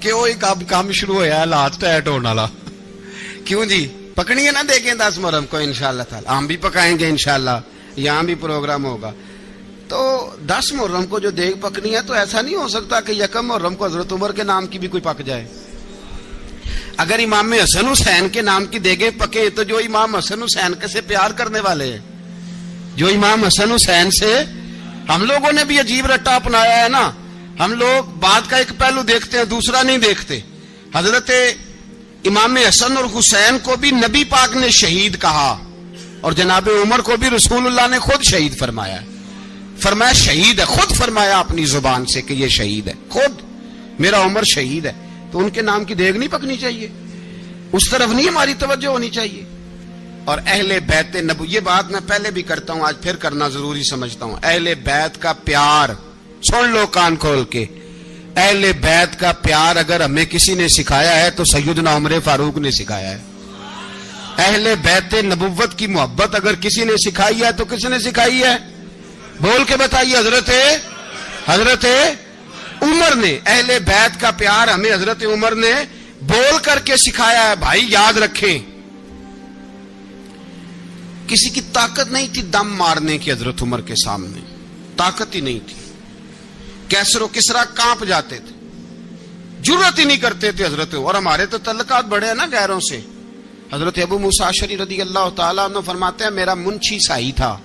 کہ وہی کام شروع ہوا ہے لات ٹائٹ ہونے والا. کیوں جی, پکنی ہے نا دیکھیں 10 محرم کو انشاءاللہ تعالی. ہم بھی پکائیں گے انشاءاللہ, یہاں بھی پروگرام ہوگا. تو 10 محرم کو جو دیگ پکنی ہے تو ایسا نہیں ہو سکتا کہ 1 محرم کو حضرت عمر کے نام کی بھی کوئی پک جائے. اگر امام حسن حسین کے نام کی دیگیں پکے تو جو امام حسن حسین سے پیار کرنے والے ہیں, جو امام حسن حسین سے, ہم لوگوں نے بھی عجیب رٹا اپنایا ہے نا. ہم لوگ بات کا ایک پہلو دیکھتے ہیں, دوسرا نہیں دیکھتے. حضرت امام حسن اور حسین کو بھی نبی پاک نے شہید کہا, اور جناب عمر کو بھی رسول اللہ نے خود شہید فرمایا. فرمایا شہید ہے, خود فرمایا اپنی زبان سے کہ یہ شہید ہے, خود میرا عمر شہید ہے. تو ان کے نام کی دیگ نہیں پکنی چاہیے, اس طرف نہیں ہماری توجہ ہونی چاہیے. اور اہل بیت نبو, یہ بات میں پہلے بھی کرتا ہوں, آج پھر کرنا ضروری سمجھتا ہوں. اہل بیت کا پیار سن لو کان کھول کے, اہل بیت کا پیار اگر ہمیں کسی نے سکھایا ہے تو سیدنا عمر فاروق نے سکھایا ہے. اہل بیت نبوت کی محبت اگر کسی نے سکھائی ہے تو کس نے سکھائی ہے؟ بول کے بتائیے. حضرت عمر نے. اہل بیت کا پیار ہمیں حضرت عمر نے بول کر کے سکھایا ہے. بھائی یاد رکھیں, کسی کی طاقت نہیں تھی دم مارنے کی حضرت عمر کے سامنے, طاقت ہی نہیں تھی. کیسر و کسرا کانپ جاتے تھے, جرأت ہی نہیں کرتے تھے حضرت. اور ہمارے تو تعلقات بڑے ہیں نا غیروں سے. حضرت ابو موسیٰ اشعری رضی اللہ تعالیٰ عنہ فرماتے ہیں میرا منشی عیسائی تھا,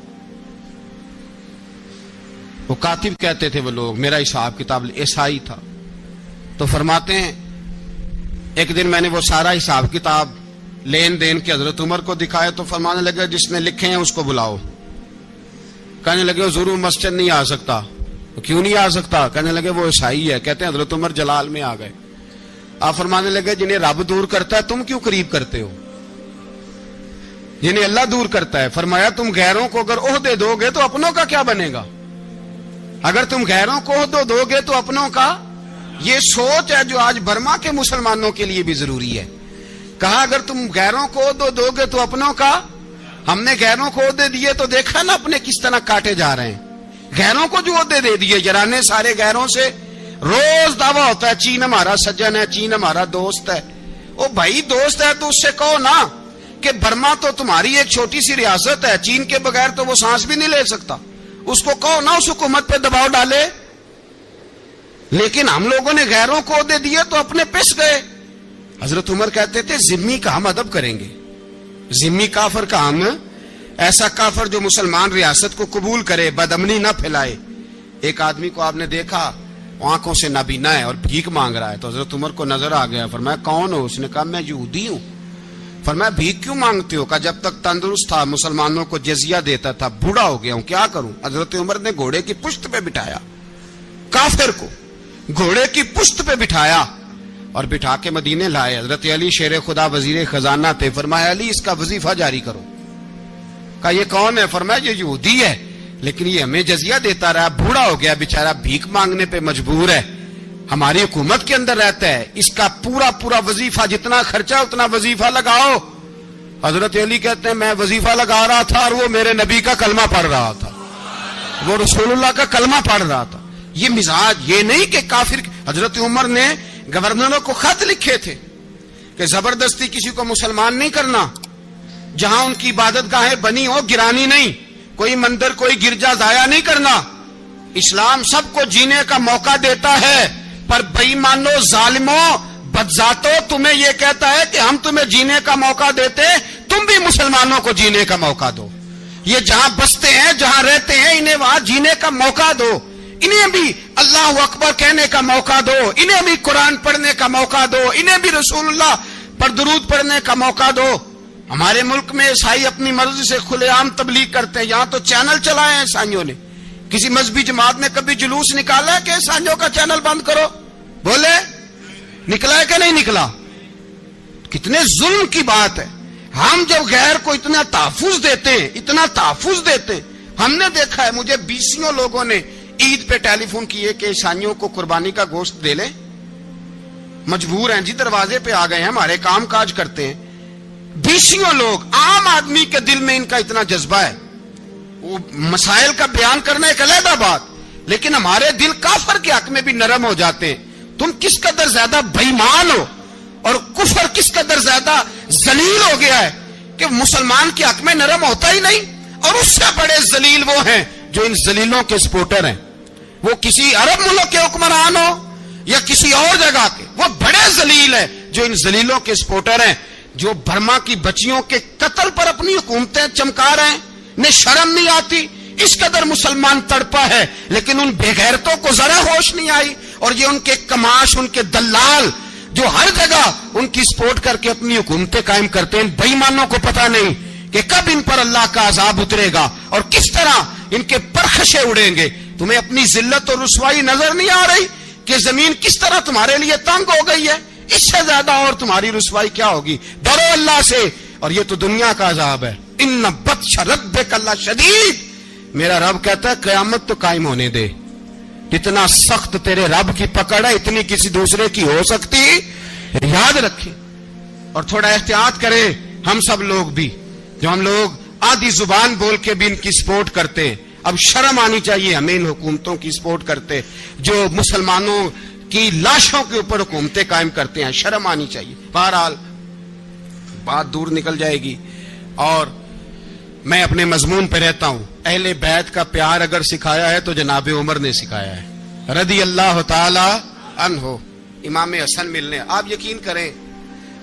وہ کاتب کہتے تھے وہ لوگ, میرا حساب کتاب عیسائی تھا. تو فرماتے ہیں ایک دن میں نے وہ سارا حساب کتاب لین دین کے حضرت عمر کو دکھایا تو فرمانے لگے جس نے لکھے ہیں اس کو بلاؤ. کہنے لگے ضرور مسجد نہیں آ سکتا. کیوں نہیں آ سکتا؟ کہنے لگے وہ عیسائی ہے. کہتے ہیں حضرت عمر جلال میں آ گئے. آپ فرمانے لگے جنہیں رب دور کرتا ہے تم کیوں قریب کرتے ہو؟ جنہیں اللہ دور کرتا ہے. فرمایا تم غیروں کو اگر عہدے دو گے تو اپنوں کا کیا بنے گا؟ اگر تم غیروں کو عہدے دو گے تو اپنوں کا. یہ سوچ ہے جو آج برما کے مسلمانوں کے لیے بھی ضروری ہے. کہا اگر تم غیروں کو عہدے دو گے تو اپنوں کا. ہم نے غیروں کو عہدے دیے تو دیکھا نا اپنے کس طرح کاٹے جا رہے ہیں. غیروں کو جو عہدے دے دیے جرانے سارے غیروں سے. روز دعویٰ ہوتا ہے چین ہمارا سجن ہے, چین ہمارا دوست ہے. او بھائی دوست ہے تو اس سے کہو نا کہ برما تو تمہاری ایک چھوٹی سی ریاست ہے, چین کے بغیر تو وہ سانس بھی نہیں لے سکتا. اس کو کہو نا اس حکومت پہ دباؤ ڈالے. لیکن ہم لوگوں نے غیروں کو عہدے دیے تو اپنے پس گئے. حضرت عمر کہتے تھے ذمی کا ہم ادب کریں گے, ذمی کافر کا ہم, ایسا کافر جو مسلمان ریاست کو قبول کرے, بدامنی نہ پھیلائے. ایک آدمی کو آپ نے دیکھا آنکھوں سے نابینا ہے اور بھیک مانگ رہا ہے, تو حضرت عمر کو نظر آ گیا. فرمایا کون ہو؟ اس نے کہا میں یہودی ہوں. فرمایا بھیک کیوں مانگتے ہو؟ کہا جب تک تندرست تھا مسلمانوں کو جزیہ دیتا تھا, بوڑھا ہو گیا ہوں کیا کروں. حضرت عمر نے گھوڑے کی پشت پہ بٹھایا کافر کو, گھوڑے کی پشت پہ بٹھایا اور بٹھا کے مدینے لائے. حضرت علی شیر خدا وزیر خزانہ تھے. فرمایا علی اس کا وظیفہ جاری کرو. کہا یہ کون ہے؟ فرمایا یہ یہودی ہے لیکن یہ ہمیں جزیہ دیتا رہا, بوڑھا ہو گیا بیچارہ, بھیک مانگنے پہ مجبور ہے, ہماری حکومت کے اندر رہتا ہے, اس کا پورا وظیفہ جتنا خرچہ اتنا وظیفہ لگاؤ. حضرت علی کہتے ہیں میں وظیفہ لگا رہا تھا اور وہ میرے نبی کا کلمہ پڑھ رہا تھا, وہ رسول اللہ کا کلمہ پڑھ رہا تھا. یہ مزاج, یہ نہیں کہ کافر. حضرت عمر نے گورنروں کو خط لکھے تھے کہ زبردستی کسی کو مسلمان نہیں کرنا, جہاں ان کی عبادت گاہیں بنی ہو گرانی نہیں, کوئی مندر کوئی گرجا ضائع نہیں کرنا. اسلام سب کو جینے کا موقع دیتا ہے، پر بے ایمانو ظالموں بدذاتوں تمہیں یہ کہتا ہے کہ ہم تمہیں جینے کا موقع دیتے، تم بھی مسلمانوں کو جینے کا موقع دو. یہ جہاں بستے ہیں جہاں رہتے ہیں انہیں وہاں جینے کا موقع دو، انہیں بھی اللہ اکبر کہنے کا موقع دو، انہیں بھی قرآن پڑھنے کا موقع دو، انہیں بھی رسول اللہ پر درود پڑھنے کا موقع دو. ہمارے ملک میں عیسائی اپنی مرضی سے کھلے عام تبلیغ کرتے ہیں. یہاں تو چینل چلائے ہیں عیسائیوں نے. کسی مذہبی جماعت نے کبھی جلوس نکالا ہے کہ عیسائیوں کا چینل بند کرو؟ بولے نکلا ہے کہ نہیں نکلا؟ کتنے ظلم کی بات ہے. ہم جب غیر کو اتنا تحفظ دیتے ہیں، اتنا تحفظ دیتے ہیں. ہم نے دیکھا ہے، مجھے بیسیوں لوگوں نے عید پہ ٹیلی فون کیے کہ عیسائیوں کو قربانی کا گوشت دے لیں، مجبور ہیں جی، دروازے پہ آ گئے ہیں، ہمارے کام کاج کرتے ہیں. بیسیوں لوگ، عام آدمی کے دل میں ان کا اتنا جذبہ ہے. وہ مسائل کا بیان کرنا ایک علیحدہ بات، لیکن ہمارے دل کافر کے حق میں بھی نرم ہو جاتے ہیں. تم کس قدر زیادہ بے ایمان ہو اور کفر کس قدر زیادہ ذلیل ہو گیا ہے کہ مسلمان کے حق میں نرم ہوتا ہی نہیں. اور اس سے بڑے ذلیل وہ ہیں جو ان ذلیلوں کے سپورٹر ہیں. وہ کسی عرب ملک کے حکمران ہو یا کسی اور جگہ کے، وہ بڑے ذلیل ہیں جو ان ذلیلوں کے سپورٹر ہیں، جو برما کی بچیوں کے قتل پر اپنی حکومتیں چمکا رہے ہیں. انہیں شرم نہیں آتی. اس قدر مسلمان تڑپا ہے، لیکن ان بے غیرتوں کو ذرا ہوش نہیں آئی. اور یہ ان کے کماش، ان کے دلال جو ہر جگہ ان کی سپورٹ کر کے اپنی حکومتیں قائم کرتے ہیں، بے ایمانوں کو پتہ نہیں کہ کب ان پر اللہ کا عذاب اترے گا اور کس طرح ان کے پرخشے اڑیں گے. تمہیں اپنی ذلت اور رسوائی نظر نہیں آ رہی کہ زمین کس طرح تمہارے لیے تنگ ہو گئی ہے؟ اس سے زیادہ اور تمہاری رسوائی کیا ہوگی؟ ڈرو اللہ سے. اور یہ تو دنیا کا عذاب ہے. ان بطش ربک لشدید. میرا رب کہتا ہے قیامت تو قائم ہونے دے. اتنا سخت تیرے رب کی پکڑ ہے، اتنی کسی دوسرے کی ہو سکتی؟ یاد رکھیں اور تھوڑا احتیاط کریں. ہم سب لوگ بھی، جو ہم لوگ آدھی زبان بول کے بھی ان کی سپورٹ کرتے ہیں، اب شرم آنی چاہیے ہمیں ان حکومتوں کی سپورٹ کرتے جو مسلمانوں کی لاشوں کے اوپر حکومتیں قائم کرتے ہیں. شرم آنی چاہیے. بہرحال بات دور نکل جائے گی اور میں اپنے مضمون پہ رہتا ہوں. اہل بیت کا پیار اگر سکھایا ہے تو جناب عمر نے سکھایا ہے رضی اللہ تعالی عنہ. امام حسن ملنے، آپ یقین کریں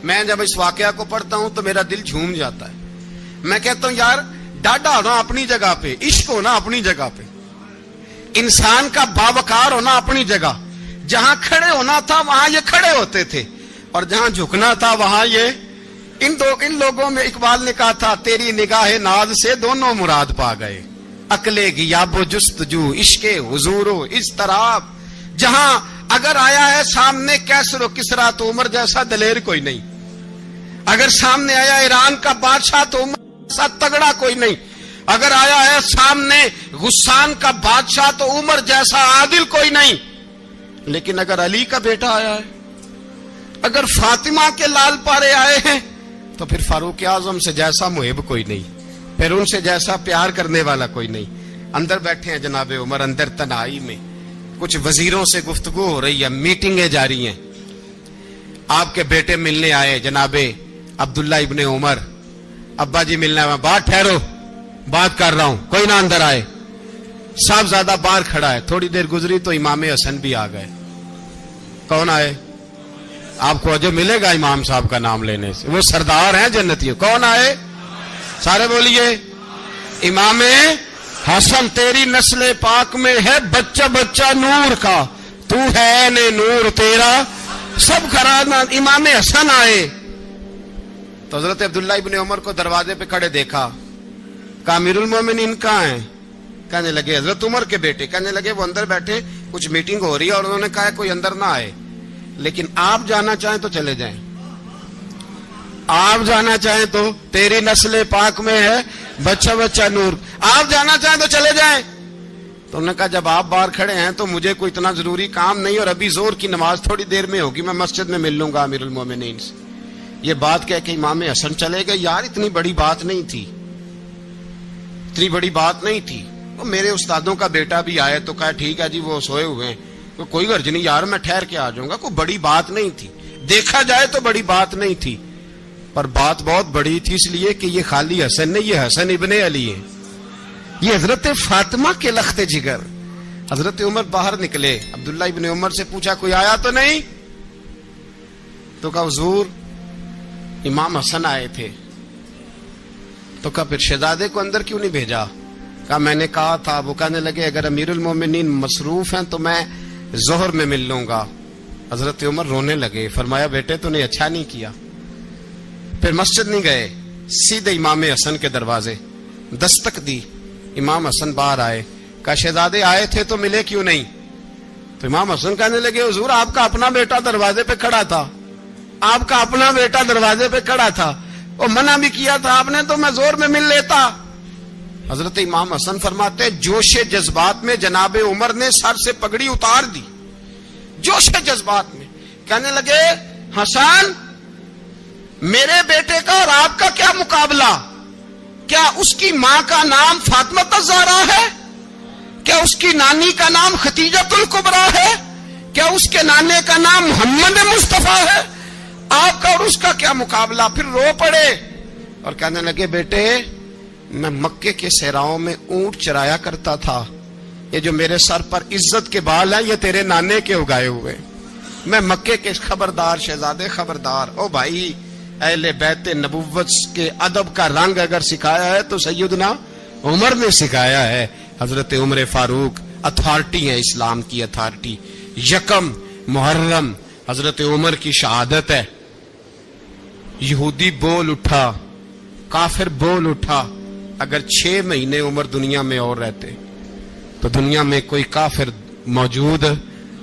میں جب اس واقعہ کو پڑھتا ہوں تو میرا دل جھوم جاتا ہے. میں کہتا ہوں یار ڈاڈا ہونا اپنی جگہ پہ، عشق ہونا اپنی جگہ پہ، انسان کا باوقار ہونا اپنی جگہ. جہاں کھڑے ہونا تھا وہاں یہ کھڑے ہوتے تھے، اور جہاں جھکنا تھا وہاں یہ ان لوگوں میں اقبال نے کہا تھا تیری نگاہ ناز سے دونوں مراد پا گئے، عقل غیاب و جستجو، عشق حضور و اضطراب. جہاں اگر آیا ہے سامنے کیسر و کسرا تو عمر جیسا دلیر کوئی نہیں. اگر سامنے آیا ایران کا بادشاہ تو عمر جیسا تگڑا کوئی نہیں. اگر آیا ہے سامنے غسان کا بادشاہ تو عمر جیسا عادل کوئی نہیں. لیکن اگر علی کا بیٹا آیا ہے، اگر فاطمہ کے لال پارے آئے ہیں، تو پھر فاروق اعظم سے جیسا محب کوئی نہیں، پھر ان سے جیسا پیار کرنے والا کوئی نہیں. اندر بیٹھے ہیں جناب عمر، اندر تنہائی میں کچھ وزیروں سے گفتگو ہو رہی ہے، میٹنگیں جاری ہیں. آپ کے بیٹے ملنے آئے جناب عبداللہ ابن عمر. ابا جی ملنا ہے. بات ٹھہرو، بات کر رہا ہوں، کوئی نہ اندر آئے. صاحب زیادہ باہر کھڑا ہے. تھوڑی دیر گزری تو امام حسن بھی آ گئے. کون آئے؟ آپ کو جو ملے گا امام صاحب کا نام لینے سے، وہ سردار ہیں جنتی. کون آئے؟ سارے بولیے. امام حسن. تیری نسل پاک میں ہے بچہ بچہ نور کا، تو ہے نے نور تیرا سب کرانا. امام حسن آئے تو حضرت عبداللہ ابن عمر کو دروازے پہ کھڑے دیکھا. کہا امیر المومنین کہاں ہیں؟ کہنے لگے حضرت عمر کے بیٹے. کہنے لگے وہ اندر بیٹھے، کچھ میٹنگ ہو رہی ہے، اور انہوں نے کہا کوئی اندر نہ آئے، لیکن آپ جانا چاہیں تو چلے جائیں. آپ جانا چاہیں تو تیری نسل پاک میں ہے بچہ بچہ نور، آپ جانا چاہیں تو چلے جائیں. تو انہوں نے کہا جب آپ باہر کھڑے ہیں تو مجھے کوئی اتنا ضروری کام نہیں، اور ابھی زور کی نماز تھوڑی دیر میں ہوگی، میں مسجد میں مل لوں گا امیر المومنین سے. یہ بات کہہ کہ امام حسن چلے گئے. یار اتنی بڑی بات نہیں تھی، اتنی بڑی بات نہیں تھی. وہ میرے استادوں کا بیٹا بھی آئے تو کہا ٹھیک ہے جی وہ سوئے ہوئے ہیں، کوئی غرض نہیں یار میں ٹھہر کے آ جاؤں گا. کوئی بڑی بات نہیں تھی، دیکھا جائے تو بڑی بات نہیں تھی، پر بات بہت بڑی تھی، اس لیے کہ یہ خالی حسن نہیں، یہ حسن ابن علی ہے. یہ حضرت فاطمہ کے لخت جگر. حضرت عمر باہر نکلے, عبداللہ ابن عمر سے پوچھا کوئی آیا تو نہیں؟ تو کہا حضور امام حسن آئے تھے. تو کہا پھر شہزادے کو اندر کیوں نہیں بھیجا؟ کہا میں نے کہا تھا. وہ کہنے لگے اگر امیر المومنین مصروف ہیں تو میں ظہر میں مل لوں گا. حضرت عمر رونے لگے, فرمایا بیٹے تو نے اچھا نہیں کیا. پھر مسجد نہیں گئے, سیدھے امام حسن کے دروازے دستک دی. امام حسن باہر آئے, کہا شہزادے آئے تھے تو ملے کیوں نہیں؟ تو امام حسن کہنے لگے حضور آپ کا اپنا بیٹا دروازے پہ کھڑا تھا, آپ کا اپنا بیٹا دروازے پہ کھڑا تھا, اور منع بھی کیا تھا آپ نے تو میں زور میں مل لیتا. حضرت امام حسن فرماتے جوش جذبات میں جناب عمر نے سر سے پگڑی اتار دی, جوش جذبات میں. کہنے لگے حسن میرے بیٹے کا اور آپ کا کیا مقابلہ؟ کیا اس کی ماں کا نام فاطمہ الزہرا ہے؟ کیا اس کی نانی کا نام خدیجۃ الکبریٰ ہے؟ کیا اس کے نانے کا نام محمد مصطفیٰ ہے؟ آپ کا اور اس کا کیا مقابلہ؟ پھر رو پڑے اور کہنے لگے بیٹے میں مکے کے صحراؤں میں اونٹ چرایا کرتا تھا, یہ جو میرے سر پر عزت کے بال ہیں یہ تیرے نانے کے اگائے ہوئے. میں مکے کے خبردار شہزادے خبردار. او بھائی اہل بیت نبوت کے ادب کا رنگ اگر سکھایا ہے تو سیدنا عمر نے سکھایا ہے. حضرت عمر فاروق اتھارٹی ہے, اسلام کی اتھارٹی. یکم محرم حضرت عمر کی شہادت ہے. یہودی بول اٹھا, کافر بول اٹھا. اگر 6 مہینے عمر دنیا میں اور رہتے تو دنیا میں کوئی کافر موجود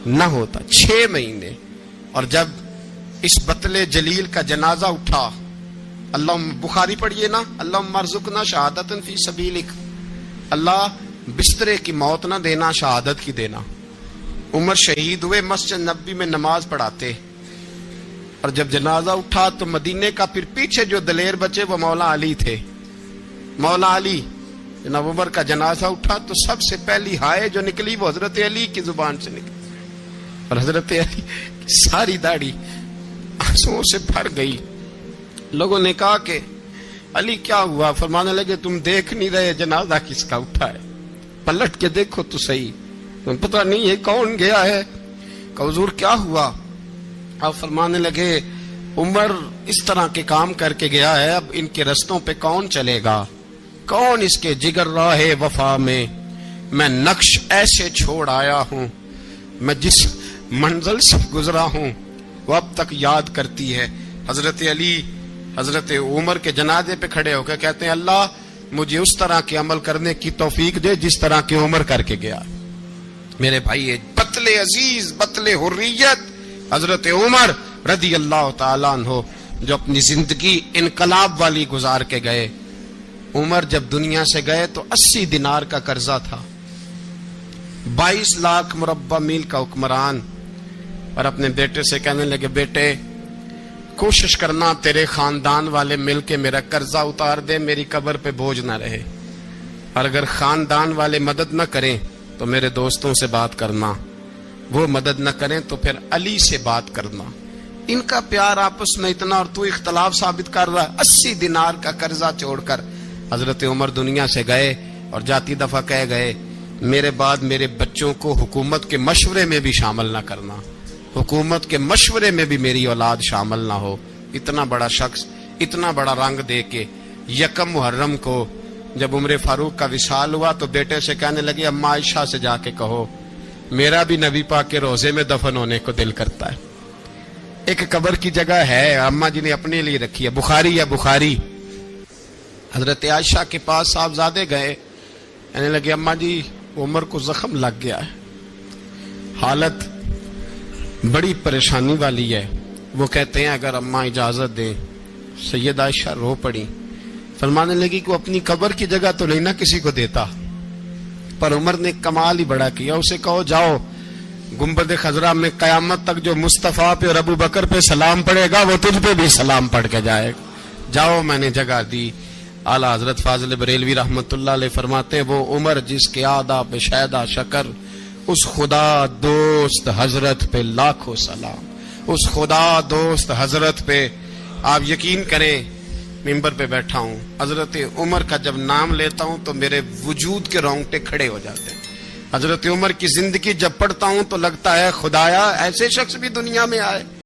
نہ ہوتا. 6 مہینے. اور جب اس بطل جلیل کا جنازہ اٹھا, اللہ بخاری پڑھیے نا, اللہم ارزقنا شہادت فی سبیلک, اللہ بسترے کی موت نہ دینا, شہادت کی دینا. عمر شہید ہوئے, مسجد نبوی میں نماز پڑھاتے, اور جب جنازہ اٹھا تو مدینے کا پھر پیچھے جو دلیر بچے وہ مولا علی تھے. مولا علی, جناب عمر کا جنازہ اٹھا تو سب سے پہلی ہائے جو نکلی وہ حضرت علی کی زبان سے نکلی, اور حضرت علی کی ساری داڑھی آنسوؤں سے بھر گئی. لوگوں نے کہا کہ علی کیا ہوا؟ فرمانے لگے تم دیکھ نہیں رہے جنازہ کس کا اٹھا ہے, پلٹ کے دیکھو تو صحیح, تم پتہ نہیں یہ کون گیا ہے. کہ حضور کیا ہوا؟ آپ فرمانے لگے عمر اس طرح کے کام کر کے گیا ہے, اب ان کے رستوں پہ کون چلے گا؟ کون اس کے جگر راہ وفا میں نقش ایسے چھوڑ آیا ہوں, میں جس منزل سے گزرا ہوں وہ اب تک یاد کرتی ہے. حضرت علی حضرت عمر کے جنازے پہ کھڑے ہو کے کہتے ہیں اللہ مجھے اس طرح کے عمل کرنے کی توفیق دے جس طرح کے عمر کر کے گیا. میرے بھائی بطل عزیز, بطل حریت حضرت عمر رضی اللہ تعالیٰ عنہ, جو اپنی زندگی انقلاب والی گزار کے گئے. عمر جب دنیا سے گئے تو 80 دینار کا قرضہ تھا, 22 لاکھ مربع میل کا حکمران. اور اپنے بیٹے سے کہنے لگے بیٹے کوشش کرنا تیرے خاندان والے مل کے میرا قرضہ اتار دے, میری قبر پہ بوجھ نہ رہے. اور اگر خاندان والے مدد نہ کریں تو میرے دوستوں سے بات کرنا, وہ مدد نہ کریں تو پھر علی سے بات کرنا. ان کا پیار آپس میں اتنا, اور تو اختلاف ثابت کر رہا ہے. 80 دینار کا قرضہ چھوڑ کر حضرت عمر دنیا سے گئے, اور جاتی دفعہ کہہ گئے میرے بعد میرے بچوں کو حکومت کے مشورے میں بھی شامل نہ کرنا, حکومت کے مشورے میں بھی میری اولاد شامل نہ ہو. اتنا بڑا شخص اتنا بڑا رنگ دے کے یکم محرم کو جب عمر فاروق کا وصال ہوا تو بیٹے سے کہنے لگے اماں عائشہ سے جا کے کہو میرا بھی نبی پاک کے روزے میں دفن ہونے کو دل کرتا ہے. ایک قبر کی جگہ ہے اماں جی نے اپنے لیے رکھی ہے, بخاری ہے بخاری. حضرت عائشہ کے پاس صاحبزادے گئے, کہنے لگے اماں جی عمر کو زخم لگ گیا ہے, حالت بڑی پریشانی والی ہے. وہ کہتے ہیں اگر اماں اجازت دیں. سید عائشہ رو پڑی, فرمانے لگی کہ اپنی قبر کی جگہ تو نہیں نہ کسی کو دیتا, پر عمر نے کمال ہی بڑا کیا. اسے کہو جاؤ گنبد خضرا میں قیامت تک جو مصطفیٰ پہ اور ابو بکر پہ سلام پڑے گا وہ تجھ پہ بھی سلام پڑھ کے جائے گا, جاؤ میں نے جگہ دی. اعلیٰ حضرت فاضل بریلوی رحمت اللہ علیہ فرماتے ہیں وہ عمر جس کے آداب شیدہ شکر, اس خدا دوست حضرت پہ لاکھوں سلام, اس خدا دوست حضرت پہ. آپ یقین کریں منبر پہ بیٹھا ہوں، حضرت عمر کا جب نام لیتا ہوں تو میرے وجود کے رونگٹے کھڑے ہو جاتے ہیں۔ حضرت عمر کی زندگی جب پڑھتا ہوں تو لگتا ہے خدایا ایسے شخص بھی دنیا میں آئے۔